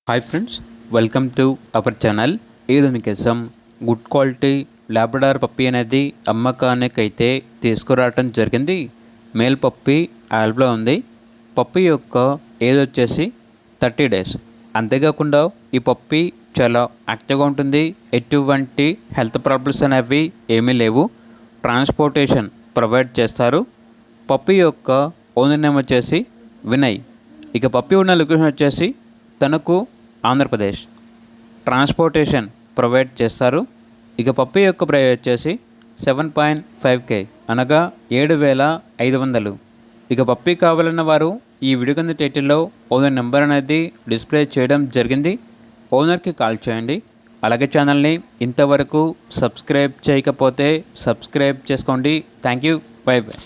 Hi friends, welcome to our channel. ఈరోజు మీకోసం good quality Labrador puppy అనేది అమ్మకానికైతే తీసుకురావటం జరిగింది. మేల్ పప్పీ ఆల్బ్లో ఉంది. పప్పీ యొక్క ఏజ్ వచ్చేసి 30 డేస్. అంతేకాకుండా ఈ పప్పీ చాలా యాక్టివ్గా ఉంటుంది. ఎటువంటి హెల్త్ ప్రాబ్లమ్స్ అనేవి ఏమీ లేవు. ట్రాన్స్పోర్టేషన్ ప్రొవైడ్ చేస్తారు. పప్పీ యొక్క ఓనర్ నేమ్ వచ్చేసి వినయ్. ఇక పప్పీ ఉన్న లొకేషన్ వచ్చేసి తణుకు, ఆంధ్రప్రదేశ్. ట్రాన్స్పోర్టేషన్ ప్రొవైడ్ చేస్తారు. ఇక పప్పీ యొక్క ప్రైస్ వచ్చేసి 7.5K అనగా 7,500. ఇక పప్పీ కావాలన్న వారు ఈ వీడియో కింద టైటిల్లో ఓనర్ నెంబర్ అనేది డిస్ప్లే చేయడం జరిగింది. ఓనర్కి కాల్ చేయండి. అలాగే ఛానల్ని ఇంతవరకు సబ్స్క్రైబ్ చేయకపోతే సబ్స్క్రైబ్ చేసుకోండి. Thank you. By by.